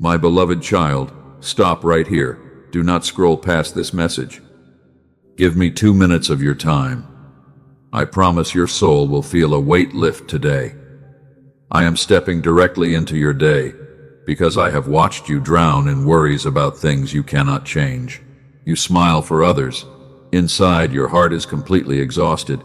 My beloved child, stop right here. Do not scroll past this message. Give me 2 minutes of your time. I promise your soul will feel a weight lift today. I am stepping directly into your day because I have watched you drown in worries about things you cannot change. You smile for others. Inside, your heart is completely exhausted.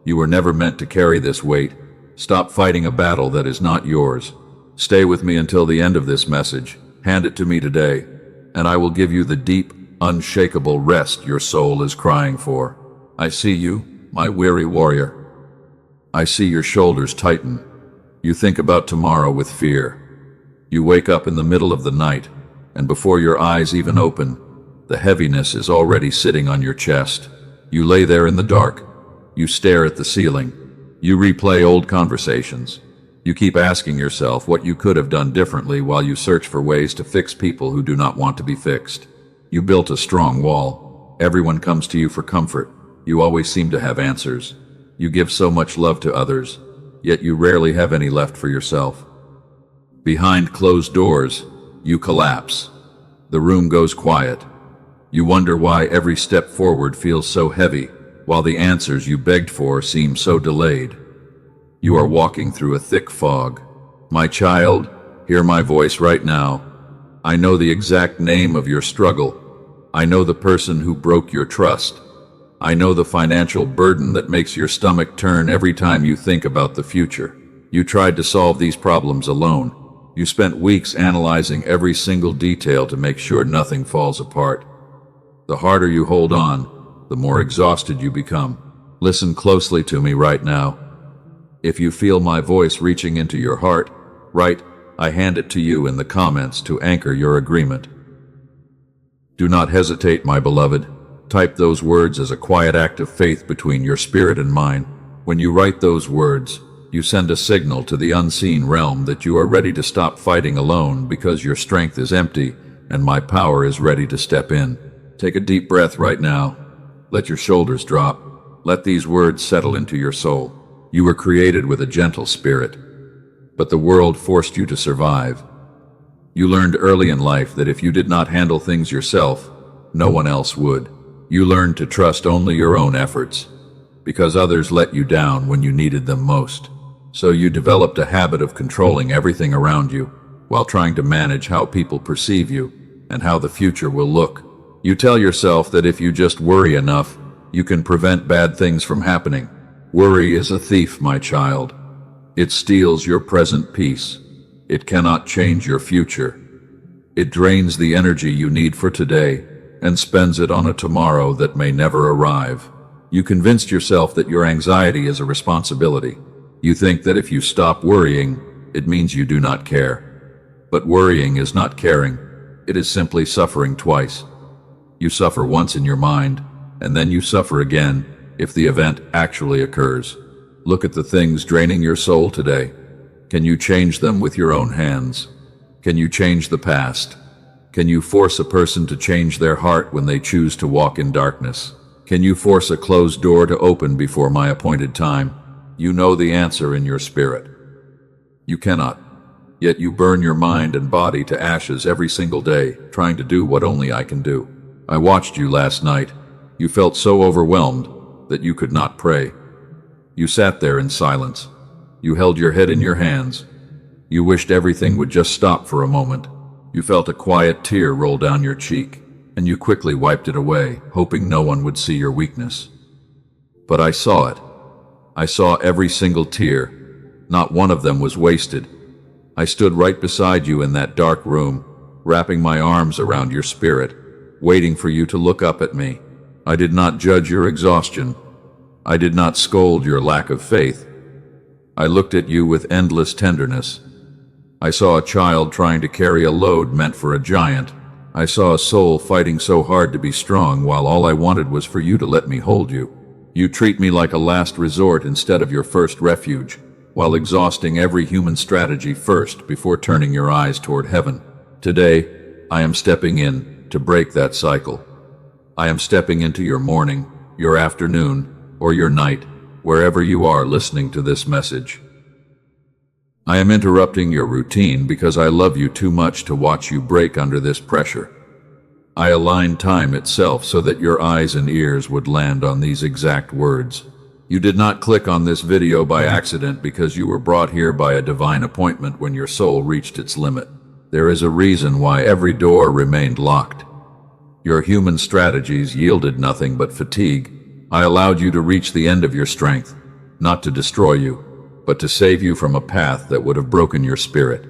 You were never meant to carry this weight. Stop fighting a battle that is not yours. Stay with me until the end of this message. Hand it to me today, and I will give you the deep, unshakable rest your soul is crying for. I see you, my weary warrior. I see your shoulders tighten. You think about tomorrow with fear. You wake up in the middle of the night, and before your eyes even open, the heaviness is already sitting on your chest. You lay there in the dark. You stare at the ceiling. You replay old conversations. You keep asking yourself what you could have done differently while you search for ways to fix people who do not want to be fixed. You built a strong wall. Everyone comes to you for comfort. You always seem to have answers. You give so much love to others, yet you rarely have any left for yourself. Behind closed doors, you collapse. The room goes quiet. You wonder why every step forward feels so heavy, while the answers you begged for seem so delayed. You are walking through a thick fog. My child, hear my voice right now. I know the exact name of your struggle. I know the person who broke your trust. I know the financial burden that makes your stomach turn every time you think about the future. You tried to solve these problems alone. You spent weeks analyzing every single detail to make sure nothing falls apart. The harder you hold on, the more exhausted you become. Listen closely to me right now. If you feel my voice reaching into your heart, write, I hand it to you in the comments to anchor your agreement. Do not hesitate, my beloved. Type those words as a quiet act of faith between your spirit and mine. When you write those words, you send a signal to the unseen realm that you are ready to stop fighting alone because your strength is empty and my power is ready to step in. Take a deep breath right now. Let your shoulders drop. Let these words settle into your soul. You were created with a gentle spirit, but the world forced you to survive. You learned early in life that if you did not handle things yourself, no one else would. You learned to trust only your own efforts, because others let you down when you needed them most. So you developed a habit of controlling everything around you, while trying to manage how people perceive you and how the future will look. You tell yourself that if you just worry enough, you can prevent bad things from happening. Worry is a thief, my child. It steals your present peace. It cannot change your future. It drains the energy you need for today and spends it on a tomorrow that may never arrive. You convinced yourself that your anxiety is a responsibility. You think that if you stop worrying, it means you do not care. But worrying is not caring. It is simply suffering twice. You suffer once in your mind, and then you suffer again if the event actually occurs. Look at the things draining your soul today. Can you change them with your own hands? Can you change the past? Can you force a person to change their heart when they choose to walk in darkness? Can you force a closed door to open before my appointed time? You know the answer in your spirit. You cannot. Yet you burn your mind and body to ashes every single day, trying to do what only I can do. I watched you last night. You felt so overwhelmed that you could not pray. You sat there in silence. You held your head in your hands. You wished everything would just stop for a moment. You felt a quiet tear roll down your cheek, and you quickly wiped it away, hoping no one would see your weakness. But I saw it. I saw every single tear. Not one of them was wasted. I stood right beside you in that dark room, wrapping my arms around your spirit, waiting for you to look up at me. I did not judge your exhaustion. I did not scold your lack of faith. I looked at you with endless tenderness. I saw a child trying to carry a load meant for a giant. I saw a soul fighting so hard to be strong while all I wanted was for you to let me hold you. You treat me like a last resort instead of your first refuge, while exhausting every human strategy first before turning your eyes toward heaven. Today, I am stepping in to break that cycle. I am stepping into your morning, your afternoon, or your night, wherever you are listening to this message. I am interrupting your routine because I love you too much to watch you break under this pressure. I aligned time itself so that your eyes and ears would land on these exact words. You did not click on this video by accident because you were brought here by a divine appointment when your soul reached its limit. There is a reason why every door remained locked. Your human strategies yielded nothing but fatigue. I allowed you to reach the end of your strength, not to destroy you, but to save you from a path that would have broken your spirit.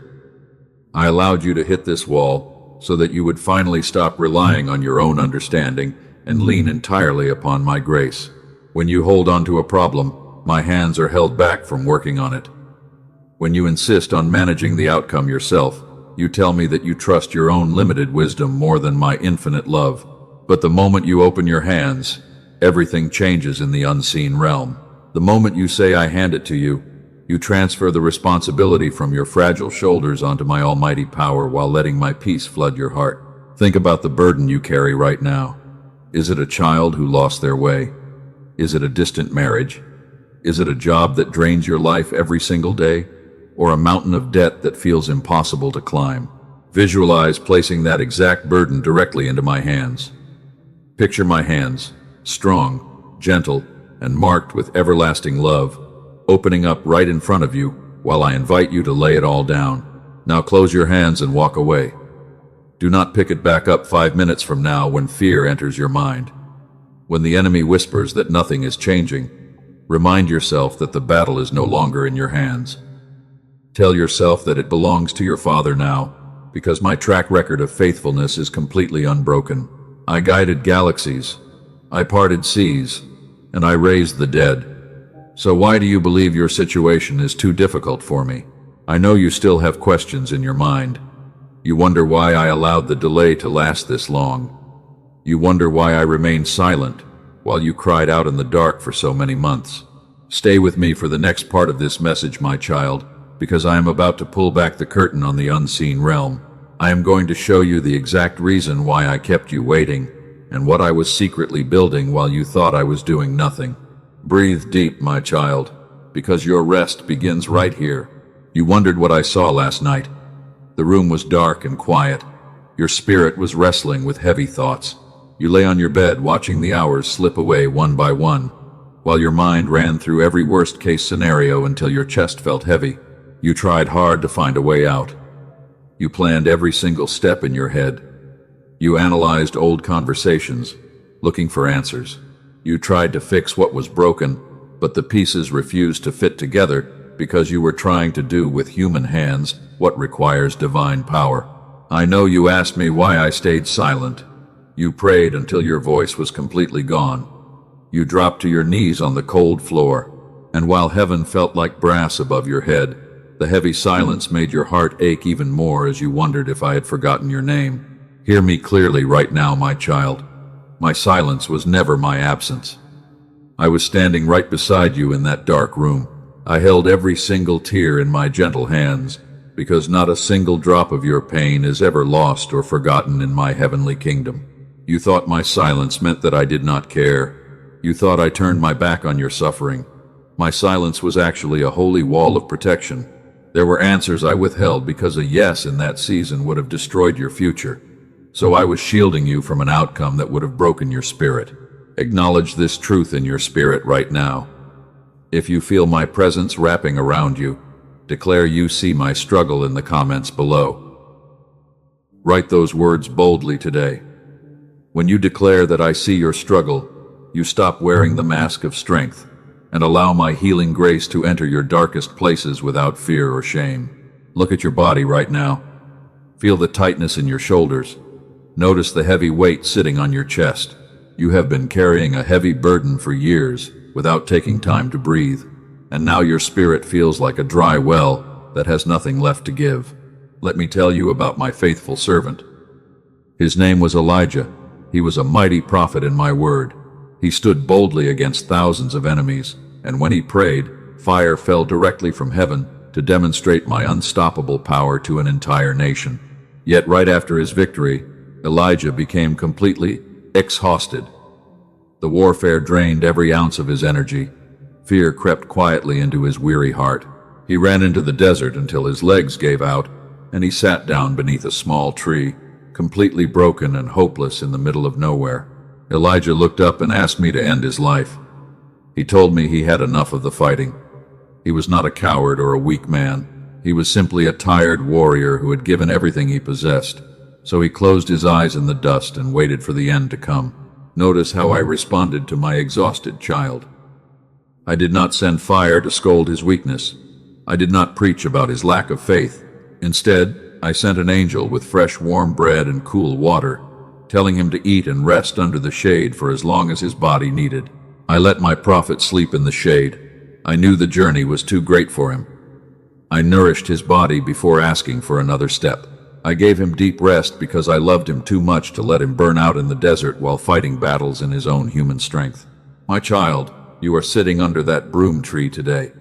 I allowed you to hit this wall so that you would finally stop relying on your own understanding and lean entirely upon my grace. When you hold on to a problem, my hands are held back from working on it. When you insist on managing the outcome yourself, you tell me that you trust your own limited wisdom more than my infinite love. But the moment you open your hands, everything changes in the unseen realm. The moment you say I hand it to you, you transfer the responsibility from your fragile shoulders onto my almighty power while letting my peace flood your heart. Think about the burden you carry right now. Is it a child who lost their way? Is it a distant marriage? Is it a job that drains your life every single day? Or a mountain of debt that feels impossible to climb? Visualize placing that exact burden directly into my hands. Picture my hands, strong, gentle, and marked with everlasting love, opening up right in front of you while I invite you to lay it all down. Now close your hands and walk away. Do not pick it back up 5 minutes from now when fear enters your mind. When the enemy whispers that nothing is changing, remind yourself that the battle is no longer in your hands. Tell yourself that it belongs to your Father now, because my track record of faithfulness is completely unbroken. I guided galaxies, I parted seas, and I raised the dead. So why do you believe your situation is too difficult for me? I know you still have questions in your mind. You wonder why I allowed the delay to last this long. You wonder why I remained silent while you cried out in the dark for so many months. Stay with me for the next part of this message, my child, because I am about to pull back the curtain on the unseen realm. I am going to show you the exact reason why I kept you waiting and what I was secretly building while you thought I was doing nothing. Breathe deep, my child, because your rest begins right here. You wondered what I saw last night. The room was dark and quiet. Your spirit was wrestling with heavy thoughts. You lay on your bed watching the hours slip away one by one, while your mind ran through every worst-case scenario until your chest felt heavy. You tried hard to find a way out. You planned every single step in your head. You analyzed old conversations, looking for answers. You tried to fix what was broken, but the pieces refused to fit together because you were trying to do with human hands what requires divine power. I know you asked me why I stayed silent. You prayed until your voice was completely gone. You dropped to your knees on the cold floor, and while heaven felt like brass above your head, the heavy silence made your heart ache even more as you wondered if I had forgotten your name. Hear me clearly right now, my child. My silence was never my absence. I was standing right beside you in that dark room. I held every single tear in my gentle hands, because not a single drop of your pain is ever lost or forgotten in my heavenly kingdom. You thought my silence meant that I did not care. You thought I turned my back on your suffering. My silence was actually a holy wall of protection. There were answers I withheld because a yes in that season would have destroyed your future. So I was shielding you from an outcome that would have broken your spirit. Acknowledge this truth in your spirit right now. If you feel my presence wrapping around you, declare you see my struggle in the comments below. Write those words boldly today. When you declare that I see your struggle, you stop wearing the mask of strength and allow my healing grace to enter your darkest places without fear or shame. Look at your body right now. Feel the tightness in your shoulders. Notice the heavy weight sitting on your chest. You have been carrying a heavy burden for years without taking time to breathe, and now your spirit feels like a dry well that has nothing left to give. Let me tell you about my faithful servant. His name was Elijah. He was a mighty prophet in my word. He stood boldly against thousands of enemies, and when he prayed, fire fell directly from heaven to demonstrate my unstoppable power to an entire nation. Yet right after his victory, Elijah became completely exhausted. The warfare drained every ounce of his energy. Fear crept quietly into his weary heart. He ran into the desert until his legs gave out, and he sat down beneath a small tree, completely broken and hopeless in the middle of nowhere. Elijah looked up and asked me to end his life. He told me he had enough of the fighting. He was not a coward or a weak man. He was simply a tired warrior who had given everything he possessed. So he closed his eyes in the dust and waited for the end to come. Notice how I responded to my exhausted child. I did not send fire to scold his weakness. I did not preach about his lack of faith. Instead, I sent an angel with fresh warm bread and cool water, telling him to eat and rest under the shade for as long as his body needed. I let my prophet sleep in the shade. I knew the journey was too great for him. I nourished his body before asking for another step. I gave him deep rest because I loved him too much to let him burn out in the desert while fighting battles in his own human strength. My child, you are sitting under that broom tree today.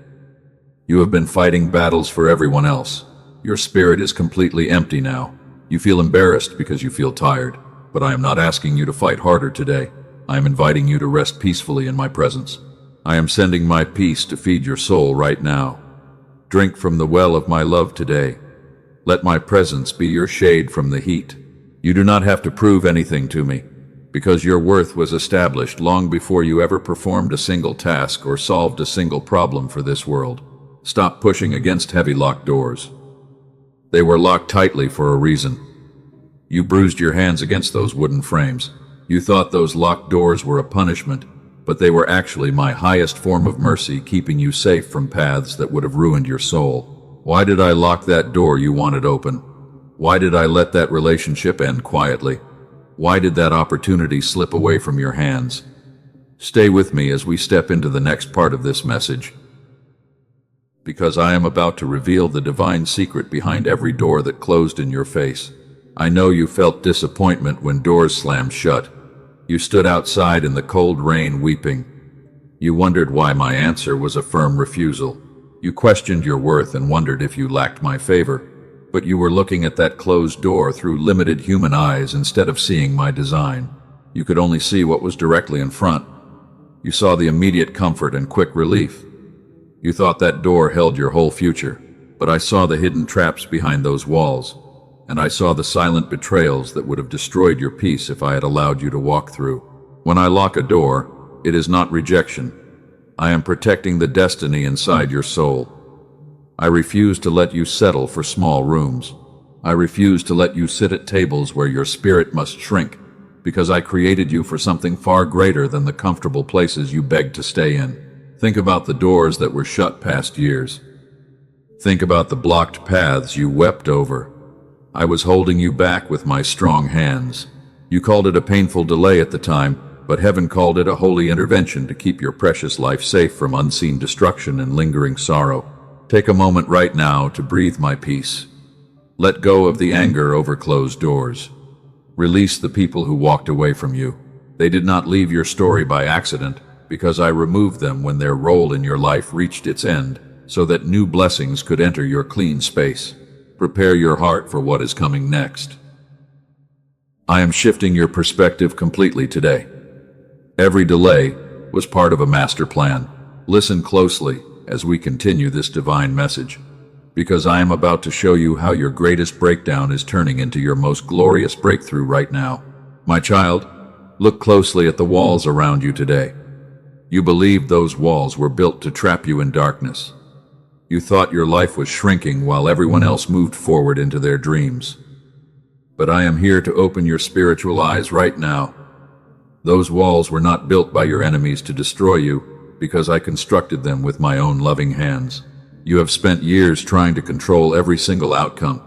You have been fighting battles for everyone else. Your spirit is completely empty now. You feel embarrassed because you feel tired, but I am not asking you to fight harder today. I am inviting you to rest peacefully in my presence. I am sending my peace to feed your soul right now. Drink from the well of my love today. Let my presence be your shade from the heat. You do not have to prove anything to me, because your worth was established long before you ever performed a single task or solved a single problem for this world. Stop pushing against heavy locked doors. They were locked tightly for a reason. You bruised your hands against those wooden frames. You thought those locked doors were a punishment, but they were actually my highest form of mercy, keeping you safe from paths that would have ruined your soul. Why did I lock that door you wanted open? Why did I let that relationship end quietly? Why did that opportunity slip away from your hands? Stay with me as we step into the next part of this message, because I am about to reveal the divine secret behind every door that closed in your face. I know you felt disappointment when doors slammed shut. You stood outside in the cold rain weeping. You wondered why my answer was a firm refusal. You questioned your worth and wondered if you lacked my favor, but you were looking at that closed door through limited human eyes instead of seeing my design. You could only see what was directly in front. You saw the immediate comfort and quick relief. You thought that door held your whole future, but I saw the hidden traps behind those walls, and I saw the silent betrayals that would have destroyed your peace if I had allowed you to walk through. When I lock a door, it is not rejection. I am protecting the destiny inside your soul. I refuse to let you settle for small rooms. I refuse to let you sit at tables where your spirit must shrink, because I created you for something far greater than the comfortable places you begged to stay in. Think about the doors that were shut past years. Think about the blocked paths you wept over. I was holding you back with my strong hands. You called it a painful delay at the time, but heaven called it a holy intervention to keep your precious life safe from unseen destruction and lingering sorrow. Take a moment right now to breathe my peace. Let go of the anger over closed doors. Release the people who walked away from you. They did not leave your story by accident, because I removed them when their role in your life reached its end, so that new blessings could enter your clean space. Prepare your heart for what is coming next. I am shifting your perspective completely today. Every delay was part of a master plan. Listen closely as we continue this divine message, because I am about to show you how your greatest breakdown is turning into your most glorious breakthrough right now. My child, look closely at the walls around you today. You believed those walls were built to trap you in darkness. You thought your life was shrinking while everyone else moved forward into their dreams. But I am here to open your spiritual eyes right now. Those walls were not built by your enemies to destroy you, because I constructed them with my own loving hands. You have spent years trying to control every single outcome.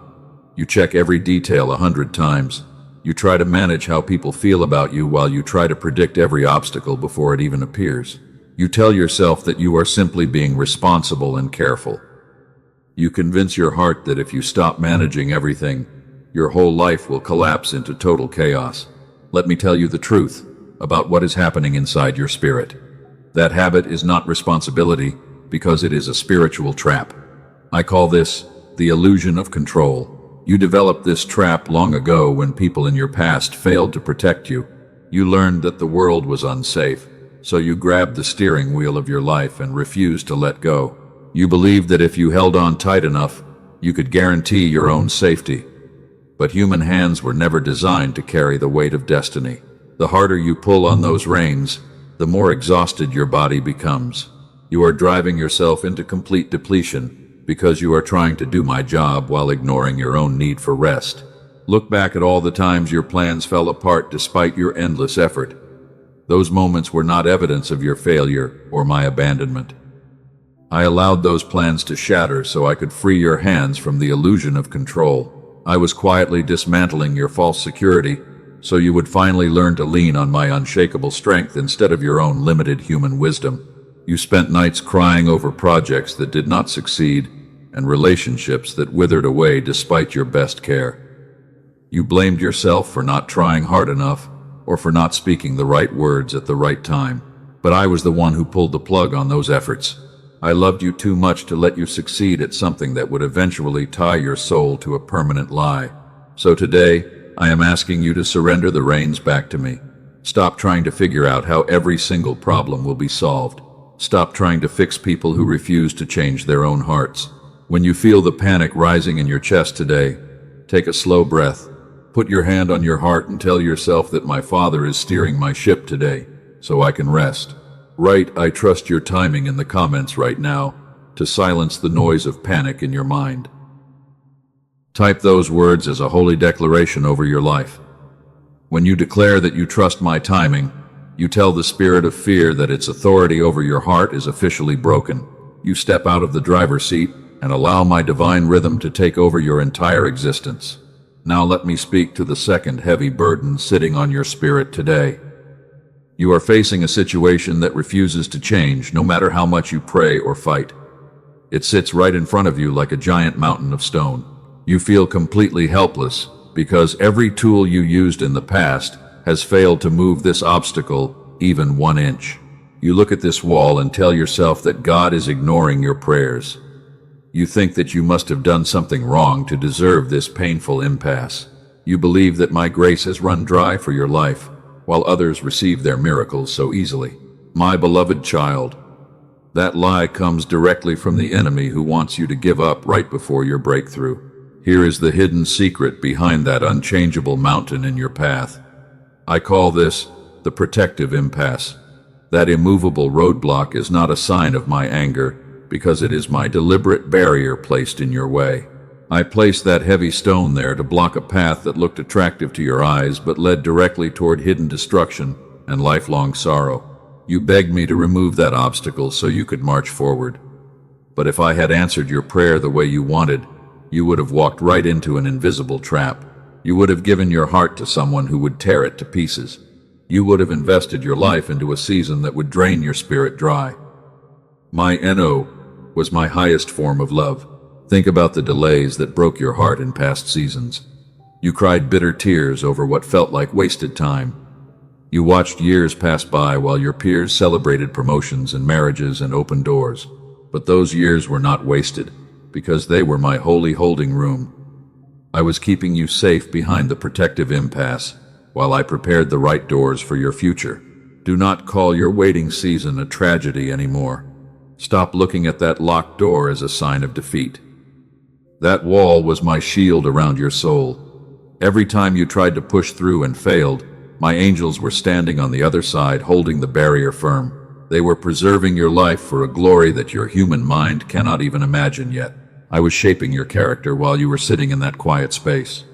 You check every detail 100 times. You try to manage how people feel about you while you try to predict every obstacle before it even appears. You tell yourself that you are simply being responsible and careful. You convince your heart that if you stop managing everything, your whole life will collapse into total chaos. Let me tell you the truth about what is happening inside your spirit. That habit is not responsibility, because it is a spiritual trap. I call this the illusion of control. You developed this trap long ago when people in your past failed to protect you. You learned that the world was unsafe, so you grabbed the steering wheel of your life and refused to let go. You believed that if you held on tight enough, you could guarantee your own safety. But human hands were never designed to carry the weight of destiny. The harder you pull on those reins, the more exhausted your body becomes. You are driving yourself into complete depletion because you are trying to do my job while ignoring your own need for rest. Look back at all the times your plans fell apart despite your endless effort. Those moments were not evidence of your failure or my abandonment. I allowed those plans to shatter so I could free your hands from the illusion of control. I was quietly dismantling your false security so you would finally learn to lean on my unshakable strength instead of your own limited human wisdom. You spent nights crying over projects that did not succeed and relationships that withered away despite your best care. You blamed yourself for not trying hard enough or for not speaking the right words at the right time. But I was the one who pulled the plug on those efforts. I loved you too much to let you succeed at something that would eventually tie your soul to a permanent lie. So today, I am asking you to surrender the reins back to me. Stop trying to figure out how every single problem will be solved. Stop trying to fix people who refuse to change their own hearts. When you feel the panic rising in your chest today, take a slow breath. Put your hand on your heart and tell yourself that my Father is steering my ship today, so I can rest. Write, "I trust your timing" in the comments right now to silence the noise of panic in your mind. Type those words as a holy declaration over your life. When you declare that you trust my timing, you tell the spirit of fear that its authority over your heart is officially broken. You step out of the driver's seat and allow my divine rhythm to take over your entire existence. Now let me speak to the second heavy burden sitting on your spirit today. You are facing a situation that refuses to change no matter how much you pray or fight. It sits right in front of you like a giant mountain of stone. You feel completely helpless because every tool you used in the past has failed to move this obstacle even 1 inch. You look at this wall and tell yourself that God is ignoring your prayers. You think that you must have done something wrong to deserve this painful impasse. You believe that my grace has run dry for your life, while others receive their miracles so easily. My beloved child, that lie comes directly from the enemy who wants you to give up right before your breakthrough. Here is the hidden secret behind that unchangeable mountain in your path. I call this the protective impasse. That immovable roadblock is not a sign of my anger, because it is my deliberate barrier placed in your way. I placed that heavy stone there to block a path that looked attractive to your eyes but led directly toward hidden destruction and lifelong sorrow. You begged me to remove that obstacle so you could march forward. But if I had answered your prayer the way you wanted, you would have walked right into an invisible trap. You would have given your heart to someone who would tear it to pieces. You would have invested your life into a season that would drain your spirit dry. My NO was my highest form of love. Think about the delays that broke your heart in past seasons. You cried bitter tears over what felt like wasted time. You watched years pass by while your peers celebrated promotions and marriages and open doors. But those years were not wasted, because they were my holy holding room. I was keeping you safe behind the protective impasse, while I prepared the right doors for your future. Do not call your waiting season a tragedy anymore. Stop looking at that locked door as a sign of defeat. That wall was my shield around your soul. Every time you tried to push through and failed, my angels were standing on the other side holding the barrier firm. They were preserving your life for a glory that your human mind cannot even imagine yet. I was shaping your character while you were sitting in that quiet space.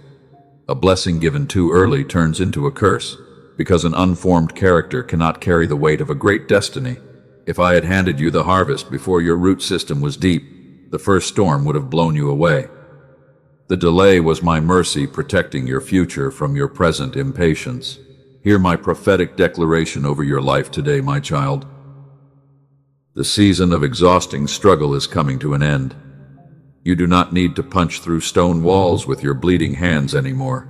A blessing given too early turns into a curse, because an unformed character cannot carry the weight of a great destiny. If I had handed you the harvest before your root system was deep, the first storm would have blown you away. The delay was my mercy protecting your future from your present impatience. Hear my prophetic declaration over your life today, my child. The season of exhausting struggle is coming to an end. You do not need to punch through stone walls with your bleeding hands anymore.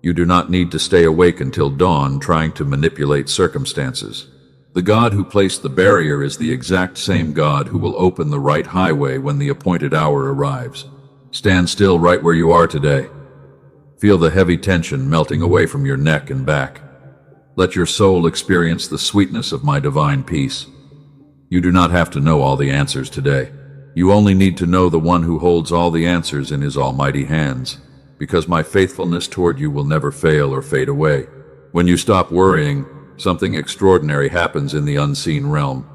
You do not need to stay awake until dawn trying to manipulate circumstances. The God who placed the barrier is the exact same God who will open the right highway when the appointed hour arrives. Stand still right where you are today. Feel the heavy tension melting away from your neck and back. Let your soul experience the sweetness of my divine peace. You do not have to know all the answers today. You only need to know the one who holds all the answers in his almighty hands, because my faithfulness toward you will never fail or fade away. When you stop worrying, something extraordinary happens in the unseen realm.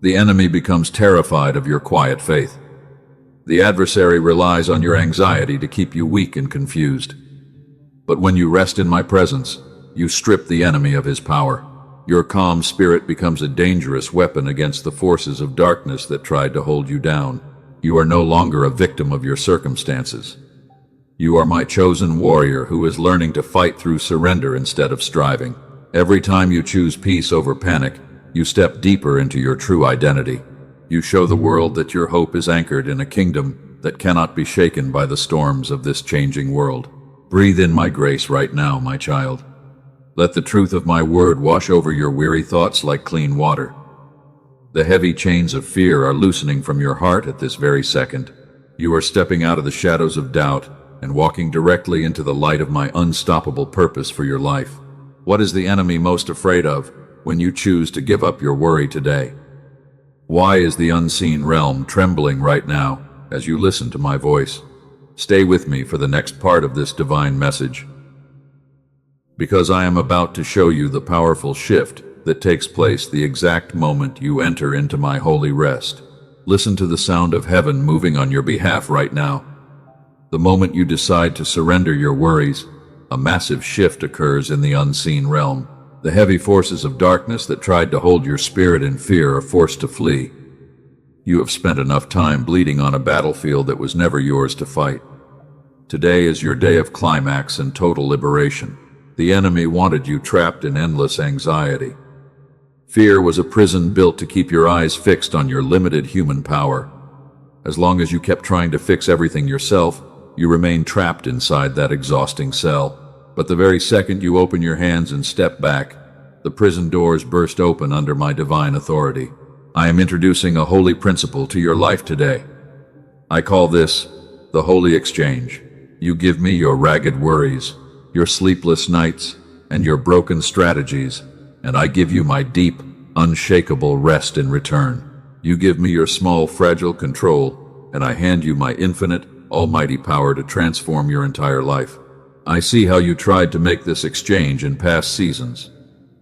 The enemy becomes terrified of your quiet faith. The adversary relies on your anxiety to keep you weak and confused. But when you rest in my presence, you strip the enemy of his power. Your calm spirit becomes a dangerous weapon against the forces of darkness that tried to hold you down. You are no longer a victim of your circumstances. You are my chosen warrior who is learning to fight through surrender instead of striving. Every time you choose peace over panic, you step deeper into your true identity. You show the world that your hope is anchored in a kingdom that cannot be shaken by the storms of this changing world. Breathe in my grace right now, my child. Let the truth of my word wash over your weary thoughts like clean water. The heavy chains of fear are loosening from your heart at this very second. You are stepping out of the shadows of doubt and walking directly into the light of my unstoppable purpose for your life. What is the enemy most afraid of when you choose to give up your worry today? Why is the unseen realm trembling right now as you listen to my voice? Stay with me for the next part of this divine message, because I am about to show you the powerful shift that takes place the exact moment you enter into my holy rest. Listen to the sound of heaven moving on your behalf right now. The moment you decide to surrender your worries, a massive shift occurs in the unseen realm. The heavy forces of darkness that tried to hold your spirit in fear are forced to flee. You have spent enough time bleeding on a battlefield that was never yours to fight. Today is your day of climax and total liberation. The enemy wanted you trapped in endless anxiety. Fear was a prison built to keep your eyes fixed on your limited human power. As long as you kept trying to fix everything yourself, you remained trapped inside that exhausting cell. But the very second you open your hands and step back, the prison doors burst open under my divine authority. I am introducing a holy principle to your life today. I call this the Holy Exchange. You give me your ragged worries, your sleepless nights, and your broken strategies, and I give you my deep, unshakable rest in return. You give me your small, fragile control, and I hand you my infinite, almighty power to transform your entire life. I see how you tried to make this exchange in past seasons.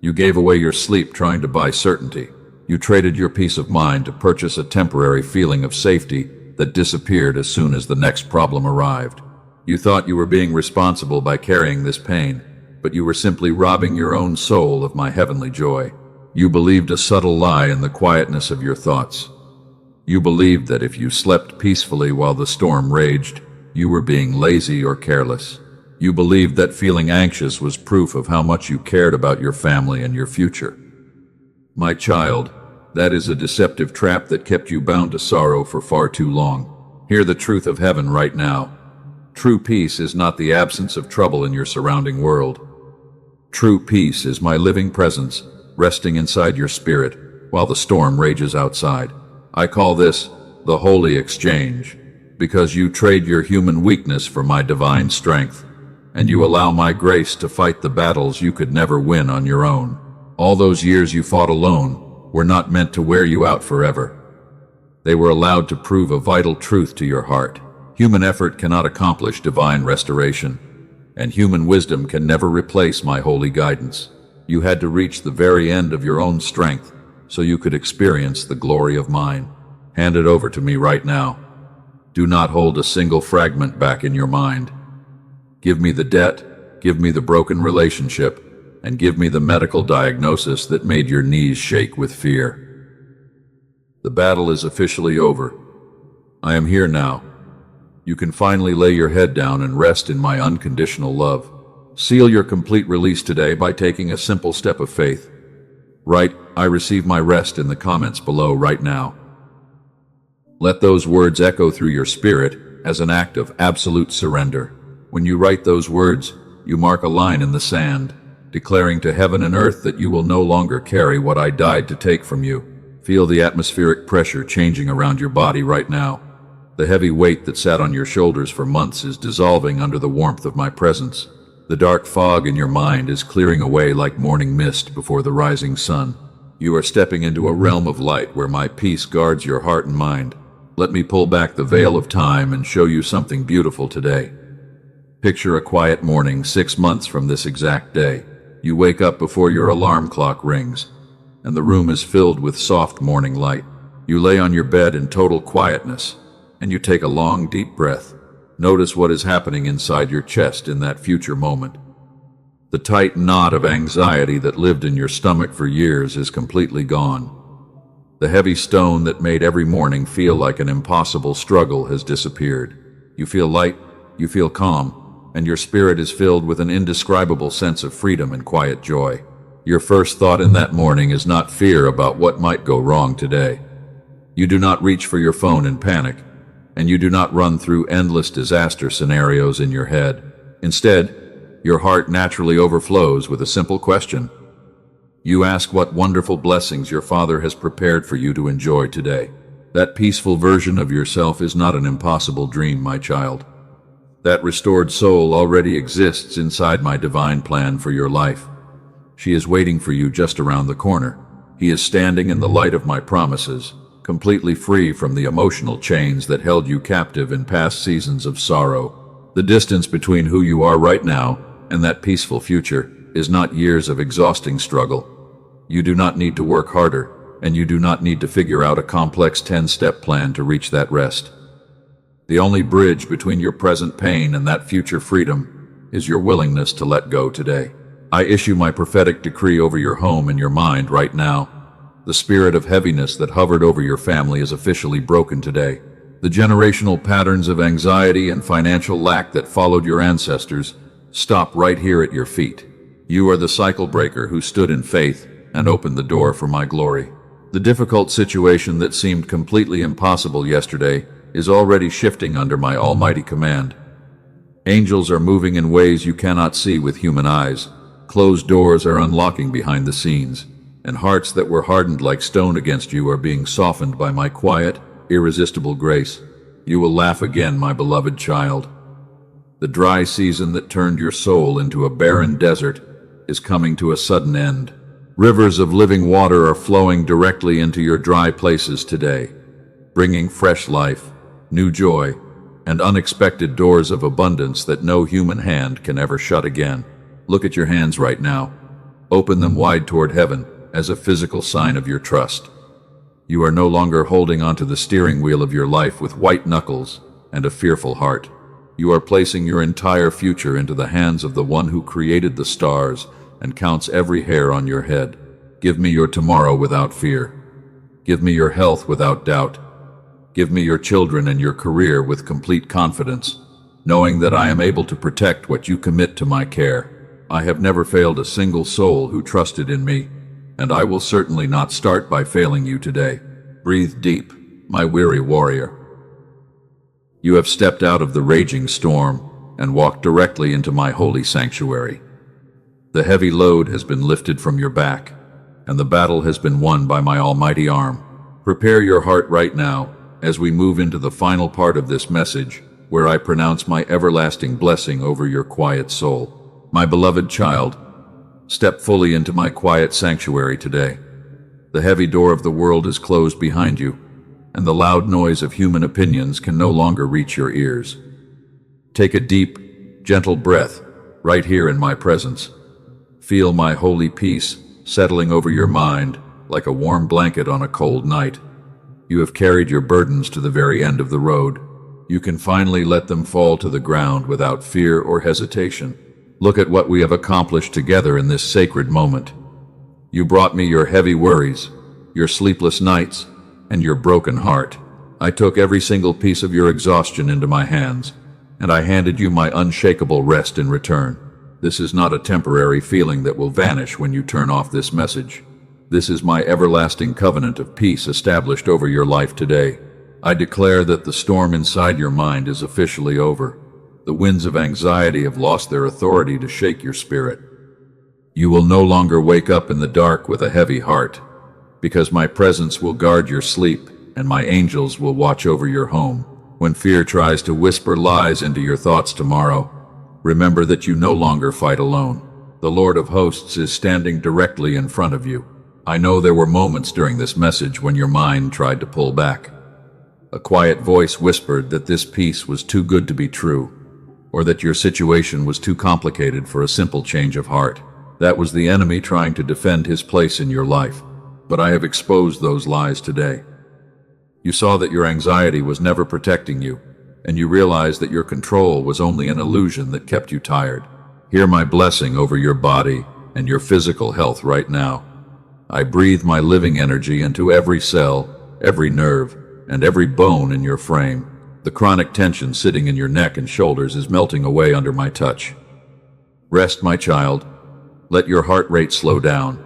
You gave away your sleep trying to buy certainty. You traded your peace of mind to purchase a temporary feeling of safety that disappeared as soon as the next problem arrived. You thought you were being responsible by carrying this pain, but you were simply robbing your own soul of my heavenly joy. You believed a subtle lie in the quietness of your thoughts. You believed that if you slept peacefully while the storm raged, you were being lazy or careless. You believed that feeling anxious was proof of how much you cared about your family and your future. My child, that is a deceptive trap that kept you bound to sorrow for far too long. Hear the truth of heaven right now. True peace is not the absence of trouble in your surrounding world. True peace is my living presence, resting inside your spirit while the storm rages outside. I call this the Holy Exchange, because you trade your human weakness for my divine strength, and you allow my grace to fight the battles you could never win on your own. All those years you fought alone were not meant to wear you out forever. They were allowed to prove a vital truth to your heart. Human effort cannot accomplish divine restoration, and human wisdom can never replace my holy guidance. You had to reach the very end of your own strength so you could experience the glory of mine. Hand it over to me right now. Do not hold a single fragment back in your mind. Give me the debt, give me the broken relationship, and give me the medical diagnosis that made your knees shake with fear. The battle is officially over. I am here now. You can finally lay your head down and rest in my unconditional love. Seal your complete release today by taking a simple step of faith. Write, "I receive my rest" in the comments below right now. Let those words echo through your spirit as an act of absolute surrender. When you write those words, you mark a line in the sand, declaring to heaven and earth that you will no longer carry what I died to take from you. Feel the atmospheric pressure changing around your body right now. The heavy weight that sat on your shoulders for months is dissolving under the warmth of my presence. The dark fog in your mind is clearing away like morning mist before the rising sun. You are stepping into a realm of light where my peace guards your heart and mind. Let me pull back the veil of time and show you something beautiful today. Picture a quiet morning 6 months from this exact day. You wake up before your alarm clock rings, and the room is filled with soft morning light. You lay on your bed in total quietness, and you take a long, deep breath. Notice what is happening inside your chest in that future moment. The tight knot of anxiety that lived in your stomach for years is completely gone. The heavy stone that made every morning feel like an impossible struggle has disappeared. You feel light, you feel calm, and your spirit is filled with an indescribable sense of freedom and quiet joy. Your first thought in that morning is not fear about what might go wrong today. You do not reach for your phone in panic, and you do not run through endless disaster scenarios in your head. Instead, your heart naturally overflows with a simple question. You ask what wonderful blessings your Father has prepared for you to enjoy today. That peaceful version of yourself is not an impossible dream, my child. That restored soul already exists inside my divine plan for your life. She is waiting for you just around the corner. He is standing in the light of my promises, completely free from the emotional chains that held you captive in past seasons of sorrow. The distance between who you are right now and that peaceful future is not years of exhausting struggle. You do not need to work harder, and you do not need to figure out a complex 10-step plan to reach that rest. The only bridge between your present pain and that future freedom is your willingness to let go today. I issue my prophetic decree over your home and your mind right now. The spirit of heaviness that hovered over your family is officially broken today. The generational patterns of anxiety and financial lack that followed your ancestors stop right here at your feet. You are the cycle breaker who stood in faith and opened the door for my glory. The difficult situation that seemed completely impossible yesterday is already shifting under my almighty command. Angels are moving in ways you cannot see with human eyes. Closed doors are unlocking behind the scenes, and hearts that were hardened like stone against you are being softened by my quiet, irresistible grace. You will laugh again, my beloved child. The dry season that turned your soul into a barren desert is coming to a sudden end. Rivers of living water are flowing directly into your dry places today, bringing fresh life, new joy, and unexpected doors of abundance that no human hand can ever shut again. Look at your hands right now. Open them wide toward heaven as a physical sign of your trust. You are no longer holding onto the steering wheel of your life with white knuckles and a fearful heart. You are placing your entire future into the hands of the one who created the stars and counts every hair on your head. Give me your tomorrow without fear. Give me your health without doubt. Give me your children and your career with complete confidence, knowing that I am able to protect what you commit to my care. I have never failed a single soul who trusted in me, and I will certainly not start by failing you today. Breathe deep, my weary warrior. You have stepped out of the raging storm and walked directly into my holy sanctuary. The heavy load has been lifted from your back, and the battle has been won by my almighty arm. Prepare your heart right now as we move into the final part of this message, where I pronounce my everlasting blessing over your quiet soul. My beloved child, step fully into my quiet sanctuary today. The heavy door of the world is closed behind you, and the loud noise of human opinions can no longer reach your ears. Take a deep, gentle breath right here in my presence. Feel my holy peace settling over your mind like a warm blanket on a cold night. You have carried your burdens to the very end of the road. You can finally let them fall to the ground without fear or hesitation. Look at what we have accomplished together in this sacred moment. You brought me your heavy worries, your sleepless nights, and your broken heart. I took every single piece of your exhaustion into my hands, and I handed you my unshakable rest in return. This is not a temporary feeling that will vanish when you turn off this message. This is my everlasting covenant of peace established over your life today. I declare that the storm inside your mind is officially over. The winds of anxiety have lost their authority to shake your spirit. You will no longer wake up in the dark with a heavy heart, because my presence will guard your sleep and my angels will watch over your home. When fear tries to whisper lies into your thoughts tomorrow, remember that you no longer fight alone. The Lord of hosts is standing directly in front of you. I know there were moments during this message when your mind tried to pull back. A quiet voice whispered that this peace was too good to be true, or that your situation was too complicated for a simple change of heart. That was the enemy trying to defend his place in your life. But I have exposed those lies today. You saw that your anxiety was never protecting you, and you realized that your control was only an illusion that kept you tired. Hear my blessing over your body and your physical health right now. I breathe my living energy into every cell, every nerve, and every bone in your frame. The chronic tension sitting in your neck and shoulders is melting away under my touch. Rest, my child. Let your heart rate slow down.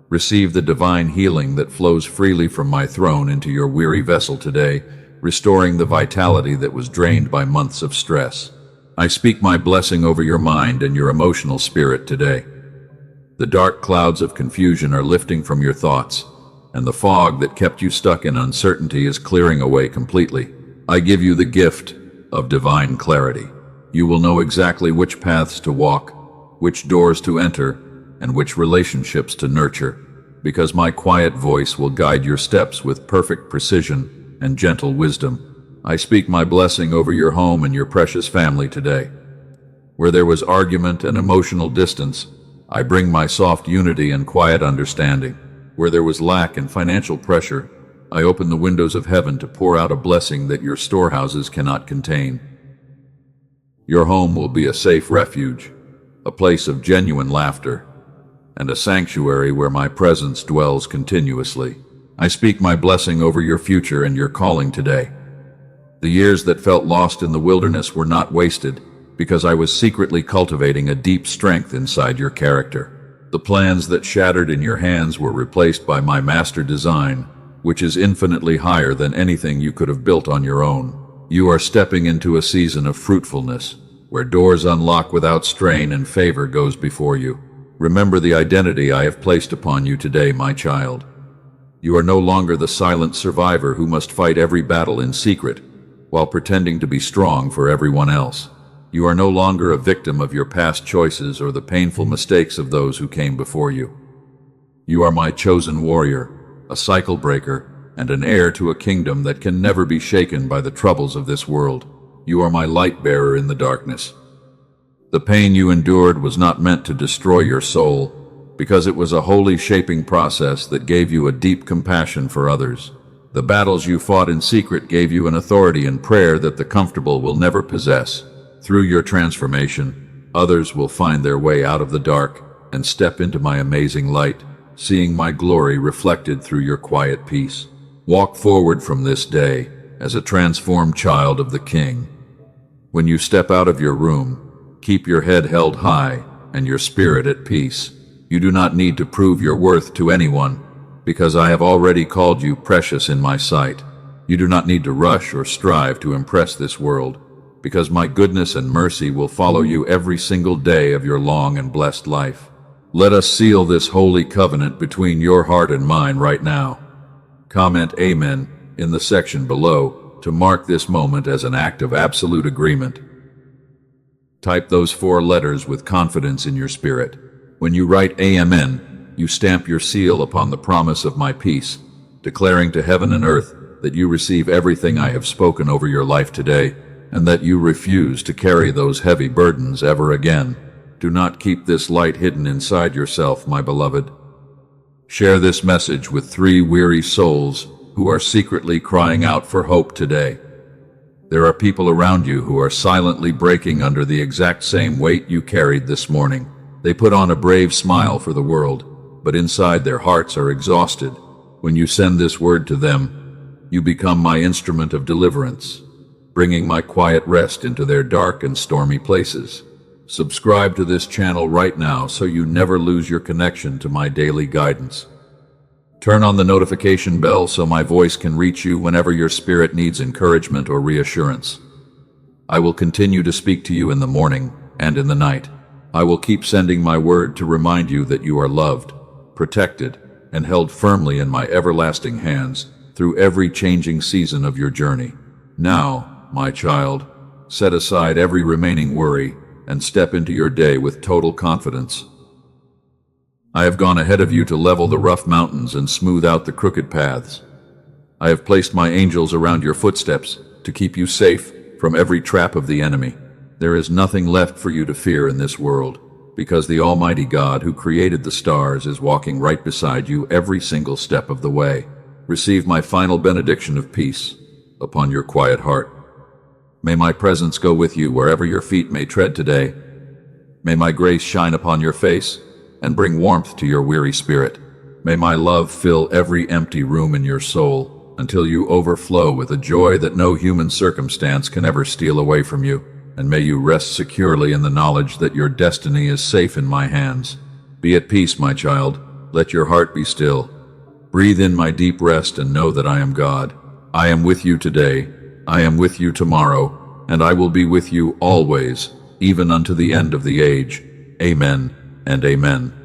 Receive the divine healing that flows freely from my throne into your weary vessel today, restoring the vitality that was drained by months of stress. I speak my blessing over your mind and your emotional spirit today. The dark clouds of confusion are lifting from your thoughts, and the fog that kept you stuck in uncertainty is clearing away completely. I give you the gift of divine clarity. You will know exactly which paths to walk, which doors to enter, and which relationships to nurture, because my quiet voice will guide your steps with perfect precision and gentle wisdom. I speak my blessing over your home and your precious family today. Where there was argument and emotional distance, I bring my soft unity and quiet understanding. Where there was lack and financial pressure, I open the windows of heaven to pour out a blessing that your storehouses cannot contain. Your home will be a safe refuge, a place of genuine laughter, and a sanctuary where my presence dwells continuously. I speak my blessing over your future and your calling today. The years that felt lost in the wilderness were not wasted, because I was secretly cultivating a deep strength inside your character. The plans that shattered in your hands were replaced by my master design, which is infinitely higher than anything you could have built on your own. You are stepping into a season of fruitfulness, where doors unlock without strain and favor goes before you. Remember the identity I have placed upon you today, my child. You are no longer the silent survivor who must fight every battle in secret, while pretending to be strong for everyone else. You are no longer a victim of your past choices or the painful mistakes of those who came before you. You are my chosen warrior, a cycle breaker, and an heir to a kingdom that can never be shaken by the troubles of this world. You are my light bearer in the darkness. The pain you endured was not meant to destroy your soul, because it was a holy shaping process that gave you a deep compassion for others. The battles you fought in secret gave you an authority in prayer that the comfortable will never possess. Through your transformation, others will find their way out of the dark and step into my amazing light, seeing my glory reflected through your quiet peace. Walk forward from this day as a transformed child of the King. When you step out of your room, keep your head held high and your spirit at peace. You do not need to prove your worth to anyone, because I have already called you precious in my sight. You do not need to rush or strive to impress this world, because my goodness and mercy will follow you every single day of your long and blessed life. Let us seal this holy covenant between your heart and mine right now. Comment Amen in the section below to mark this moment as an act of absolute agreement. Type those 4 letters with confidence in your spirit. When you write Amen, you stamp your seal upon the promise of my peace, declaring to heaven and earth that you receive everything I have spoken over your life today, and that you refuse to carry those heavy burdens ever again. Do not keep this light hidden inside yourself, my beloved. Share this message with 3 weary souls who are secretly crying out for hope today. There are people around you who are silently breaking under the exact same weight you carried this morning. They put on a brave smile for the world, but inside their hearts are exhausted. When you send this word to them, you become my instrument of deliverance, bringing my quiet rest into their dark and stormy places. Subscribe to this channel right now so you never lose your connection to my daily guidance. Turn on the notification bell so my voice can reach you whenever your spirit needs encouragement or reassurance. I will continue to speak to you in the morning and in the night. I will keep sending my word to remind you that you are loved, protected, and held firmly in my everlasting hands through every changing season of your journey. Now, my child, set aside every remaining worry and step into your day with total confidence. I have gone ahead of you to level the rough mountains and smooth out the crooked paths. I have placed my angels around your footsteps to keep you safe from every trap of the enemy. There is nothing left for you to fear in this world, because the Almighty God who created the stars is walking right beside you every single step of the way. Receive my final benediction of peace upon your quiet heart. May my presence go with you wherever your feet may tread today. May my grace shine upon your face and bring warmth to your weary spirit. May my love fill every empty room in your soul until you overflow with a joy that no human circumstance can ever steal away from you. And may you rest securely in the knowledge that your destiny is safe in my hands. Be at peace, my child. Let your heart be still. Breathe in my deep rest and know that I am God. I am with you today. I am with you tomorrow, and I will be with you always, even unto the end of the age. Amen and amen.